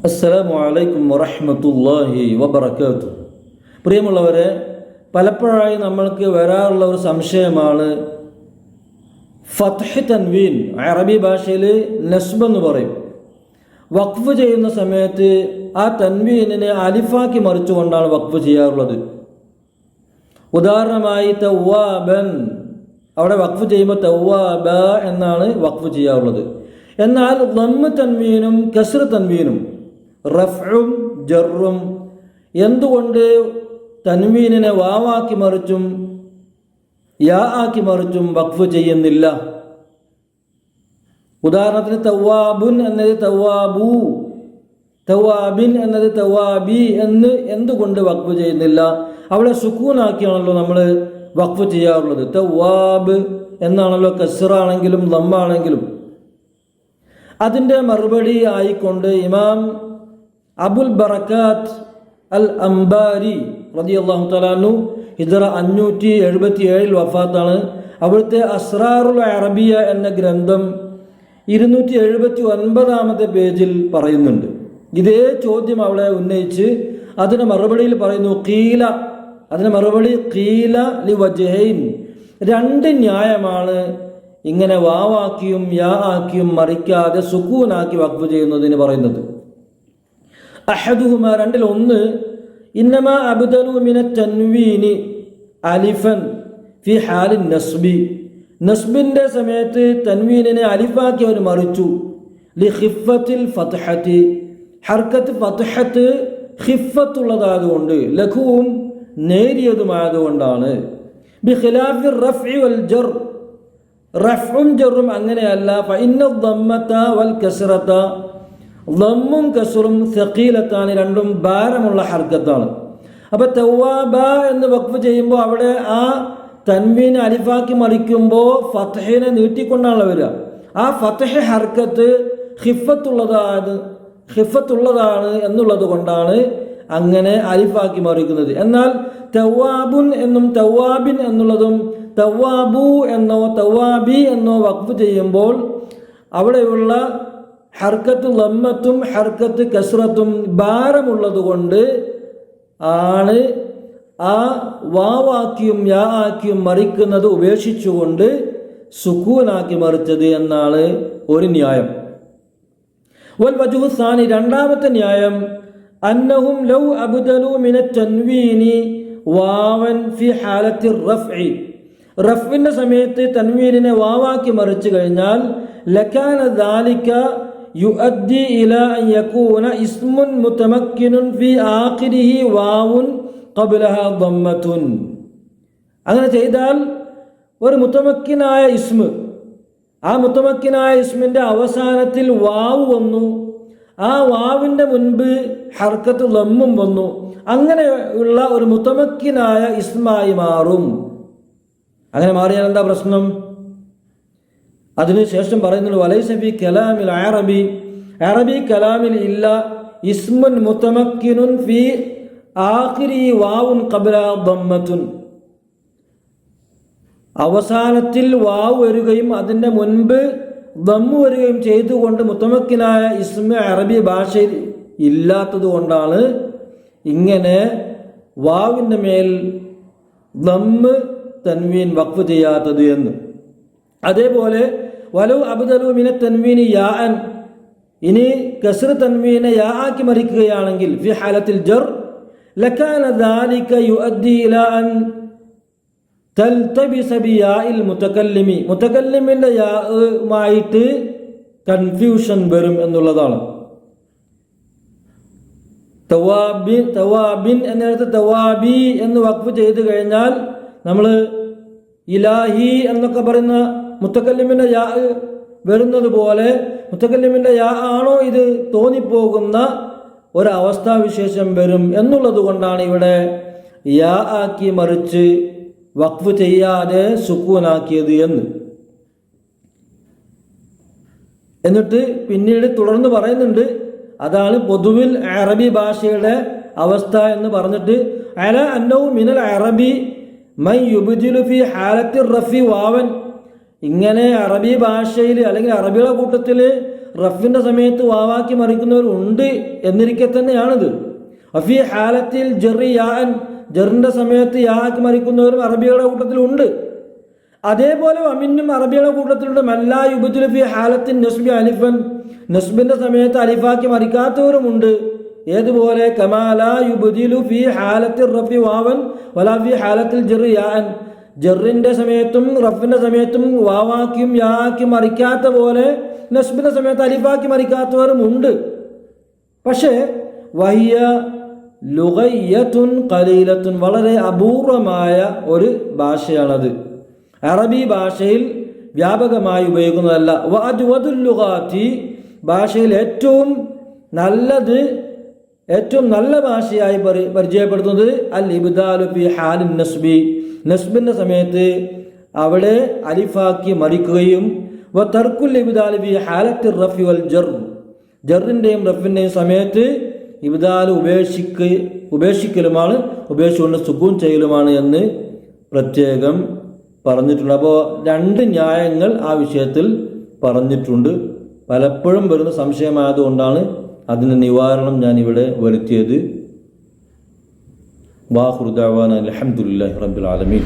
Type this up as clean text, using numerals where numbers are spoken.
അസ്സലാമു അലൈക്കും വറഹ്മത്തുള്ളാഹി വബറകാതുഹു. പ്രിയമുള്ളവരെ, പലപ്പോഴായി നമ്മൾക്ക് വരാറുള്ള ഒരു സംശയമാണ് ഫത്ഹ് തൻവീൻ. അറബി ഭാഷയിൽ നസ്ബ് എന്ന് പറയും. വഖഫ് ചെയ്യുന്ന സമയത്ത് ആ തൻവീനിനെ അലിഫാക്കി മറിച്ചുകൊണ്ടാണ് വഖഫ് ചെയ്യാറുള്ളത്. ഉദാഹരണമായി തവ്വാബൻ, അവിടെ വഖഫ് ചെയ്യുമ്പോൾ തവ്വാബ എന്നാണ് വഖഫ് ചെയ്യാറുള്ളത്. എന്നാൽ ദമ്മ് തൻവീനും കസ്ർ തൻവീനും റഫ്ഉം ജറും എന്തുകൊണ്ട് തൻവീനിനെ വാവാക്കി മറിച്ചും യാ ആക്കി മറിച്ചും വഖഫ് ചെയ്യുന്നില്ല? ഉദാഹരണത്തിന് തവ്വാബുൻ എന്നത് തവ്വാബു, തവ്വാബിൻ എന്നത് തവ്വാബി എന്ന് എന്തുകൊണ്ട് വഖഫ് ചെയ്യുന്നില്ല? അവിടെ സുക്കൂനാക്കിയാണല്ലോ നമ്മൾ വഖഫ് ചെയ്യാറുള്ളത്. തവ്വാബ് എന്നാണല്ലോ കസ്റാണെങ്കിലും ദമ്മാണെങ്കിലും. അതിൻ്റെ മറുപടി ആയിക്കൊണ്ട് ഇമാം അബുൽ ബറക്കാത്ത് അൽ അംബാരി റളിയല്ലാഹു തആല അൻഹു ഹിജ്റ 577 വഫാത്താണ്. അവിടുത്തെ അസ്റാറുൽ അറബിയ എന്ന ഗ്രന്ഥം 279 പേജിൽ പറയുന്നുണ്ട്. ഇതേ ചോദ്യം അവിടെ ഉന്നയിച്ച് അതിന് മറുപടിയിൽ പറയുന്നു ഖീല, അതിന് മറുപടി ഖീല ലി വജ്ഹൈൻ, രണ്ട് ന്യായമാണ് ഇങ്ങനെ വാവാക്കിയും യാ ആക്കിയും മറിക്കാതെ സുക്കൂനാക്കി വഖഫ് ചെയ്യുന്നതിന് പറയുന്നത്. അഹദുഹുമ, രണ്ടിൽ ഒന്ന്, ഇന്നമാ അബ്ദലു മിന തൻവീനി അലിഫൻ ഫി ഹാലിൻ നസ്ബി, നസ്ബിന്റെ സമയത്ത് തൻവീനിനെ അലിഫാക്കി അവർ മറിച്ചു. ലി ഖിഫത്തിൽ ഫത്ഹത്തി, ഹർക്കത്ത് ഫത്ഹത്ത് ഖിഫത്തുള്ളതായതുകൊണ്ട് ലഘുവും നേരിയതുമായതുകൊണ്ടാണ്. ബി ഖിലാഫി റഫ്ഇ വൽ ജർ, റഫ്ഉം ജറും അങ്ങനെയല്ല. ഫഇന്ന ദമ്മത വൽ കസ്റത, ദമ്മും കസ്റും സഖീലത്താണ്, രണ്ടും ഭാരമുള്ള ഹർക്കത്താണ്. അപ്പൊ തവ്വാബ എന്ന് വഖഫ് ചെയ്യുമ്പോൾ അവിടെ ആ തൻവീനെ അലിഫാക്കി ഫത്ഹിനെ നീട്ടിക്കൊണ്ടാണല്ലോ വരിക. ആ ഫത്ഹ് ഹർക്കത്ത് ഖിഫത്തുള്ളതാണ് എന്നുള്ളത് കൊണ്ടാണ് അങ്ങനെ അലിഫാക്കി മറിക്കുന്നത്. എന്നാൽ തവ്വാബുൻ എന്നും തവ്വാബിൻ എന്നുള്ളതും തവ്വാബു എന്നോ തവ്വാബി എന്നോ വഖഫ് ചെയ്യുമ്പോൾ അവിടെയുള്ള ഹർക്കത്ത് ലമ്മത്തും ഹർക്കത്ത് കസ്റത്തും ഭാരമുള്ളത് കൊണ്ട് ആണ് ആ വാവാക്കിയും യാ ആക്കിയും മറിക്കുന്നത് ഉപേക്ഷിച്ചുകൊണ്ട് സുക്കൂനാക്കി മറിച്ചത് എന്നാണ് ഒരു ന്യായം. വൽ വജ്ഹു സാനി, രണ്ടാമത്തെ ന്യായം, അന്നഹും ലൗ അബ്ദലു മിന തൻവീനി വാവൻ ഫി ഹാലത്തി റഫ്ഇ, റഫ്ഇന്റെ സമയത്ത് തൻവീനിനെ വാവാക്കി മറിച്ചു കഴിഞ്ഞാൽ ലകാന ദാലിക യുഅദ്ദി ഇലാ അൻ യകൂന ഇസ്മുൻ മുതമക്കിനുൻ ഫി ആഖിരിഹി വാവുൻ ഖബ്ലഹാ ദമ്മത്തുൻ. അങ്ങനെ ചെയ്താൽ ഒരു മുതമക്കിനായ ഇസ്മ്, ആ മുതമക്കിനായ ഇസ്മിന്റെ അവസാനത്തിൽ വാവ് വന്നു, ആ വാവിന്റെ മുൻപ് ഹർക്കത്ത് ലമ്മും വന്നു. അങ്ങനെയുള്ള ഒരു മുതമക്കിനായ ഇസ്മായി മാറും. അങ്ങനെ മാറിയാൽ എന്താ പ്രശ്നം? അതിനുശേഷം പറയുന്നുണ്ട് വലൈസ ഫി കലാമിൽ അറബി, അറബി കലാമിൽ ഇല്ല ഇസ്മുൻ മുതമക്കിനുൻ ഫി ആഖിരി വാവുൻ ഖബ്ല ദമ്മത്തുൻ, അവസാനത്തിൽ വാവ് വരികയും അതിൻ്റെ മുൻപ് ദമ്മു വരികയും ചെയ്തുകൊണ്ട് മുതമക്കിനായ ഇസ്മ അറബി ഭാഷയിൽ ഇല്ലാത്തത് കൊണ്ടാണ് ഇങ്ങനെ വാവിൻ്റെ മേൽ ദമ്മ് തൻവീൻ വഖഫ് ചെയ്യാത്തത് എന്ന്. അതേപോലെ വലൗ അബ്ദലു മിന തൻവീനി യാ അൻ, ഇനി കസ്ർ തൻവീനെ യാ ആക്കി മറിക്കുകയാണെങ്കിൽ ഫി ഹാലത്തിൽ ജർ ലകാന ദാലിക യുഅദ്ദി ഇലാ അൻ തൽതബിസ ബിയാഇൽ മുതകല്ലിമി, മുതകല്ലിമിന്റെ യാമായിട്ട് കൺഫ്യൂഷൻ വരും എന്നുള്ളതാണ്. തവാബിൻ എന്നിടത്ത് തവാബി എന്ന് വഖഫ് ചെയ്ത് കഴിഞ്ഞാൽ നമ്മൾ ഇലാഹി എന്നൊക്കെ പറയുന്ന മുത്തക്കല്ലിമിന്റെ യാ വരുന്നത് പോലെ മുത്തക്കല്ലിമിന്റെ യാ ആണോ ഇത് തോന്നിപ്പോകുന്ന ഒരവസ്ഥാവിശേഷം വരും എന്നുള്ളത് കൊണ്ടാണ് ഇവിടെ യാ ആക്കി മറിച്ച് വഖഫ് ചെയ്യാതെ സുക്കൂനാക്കിയത് എന്ന്. എന്നിട്ട് പിന്നീട് തുടർന്ന് പറയുന്നുണ്ട്, അതാണ് പൊതുവിൽ അറബി ഭാഷയുടെ അവസ്ഥ എന്ന് പറഞ്ഞിട്ട് അല അന്നഹു മിനൽ അറബി മൻ യുബ്ദിലു ഫി ഹാലത്തി റഫി വാവൻ, ഇങ്ങനെ അറബി ഭാഷയിൽ അല്ലെങ്കിൽ അറബിയുടെ കൂട്ടത്തിൽ റഫിന്റെ സമയത്ത് വാവാക്കി മറിക്കുന്നവരുണ്ട് എന്നിരിക്കെ തന്നെയാണിത്. അഫി ഹാലത്തിൽ ജെറി യാൻ, ജെറിന്റെ സമയത്ത് യാക്കി മറിക്കുന്നവരും അറബികളുടെ കൂട്ടത്തിലുണ്ട്. അതേപോലെ അമിന്നും അറബിയുടെ കൂട്ടത്തിലുണ്ട് മല്ലാ യുബ്ദിലു ഫി ഹാലത്തിൻ നസ്ബി അലിഫൻ, നസ്ബിന്റെ സമയത്ത് അലിഫാക്കി മറിക്കാത്തവരുമുണ്ട്. ഏതുപോലെ കമാലാ യുബ്ദിലു ഫി ഹാലത്തിൽ റഫി വാവൻ വലാ ഫി ഹാലത്തിൽ ജെറി യാൻ, ജെറിന്റെ സമയത്തും റഫിന്റെ സമയത്തും വാവാക്കിയും യാക്കിയും മറിക്കാത്ത പോലെ നസ്ബിന്റെ സമയത്ത് അലിഫാക്കി മറിക്കാത്തവരും ഉണ്ട്. പക്ഷേ വഹിയ ലുഗയ്യത്തുൻ ഖലീലത്തുൻ, വളരെ അപൂർവമായ ഒരു ഭാഷയാണത്. അറബി ഭാഷയിൽ വ്യാപകമായി ഉപയോഗിക്കുന്നതല്ല. വഅജ്വദുൽ ലുഗാത്തി, ഭാഷയിൽ ഏറ്റവും നല്ല ഭാഷയായി പരിചയപ്പെടുത്തുന്നത് അൽ ഇബ്ദാലു ഫി ഹാലിൻ നസ്ബി, നസ്ബിന്റെ സമയത്ത് അവിടെ അലിഫാക്കി മറിക്കുകയും വ തർക്കുൽ ഇബ്ദാലു ഫി ഹാലത്തിൽ റഫി വൽ ജർ, ജറിന്റെയും റഫിന്റെയും സമയത്ത് ഇബ്ദാൽ ഉപേക്ഷിക്കലുമാണ്, ഉപേക്ഷിച്ചുകൊണ്ട് സുക്കൂൻ ചെയ്യലുമാണ് എന്ന് പ്രത്യേകം പറഞ്ഞിട്ടുണ്ട്. അപ്പോൾ 2 ന്യായങ്ങൾ ആ വിഷയത്തിൽ പറഞ്ഞിട്ടുണ്ട്. പലപ്പോഴും വരുന്ന സംശയമായതുകൊണ്ടാണ് അതിന് നിവാരണം ഞാൻ ഇവിടെ വരുത്തിയത്. വാഖിറു ദഅവാന അൽഹംദുലില്ലാഹി റബ്ബിൽ ആലമീൻ.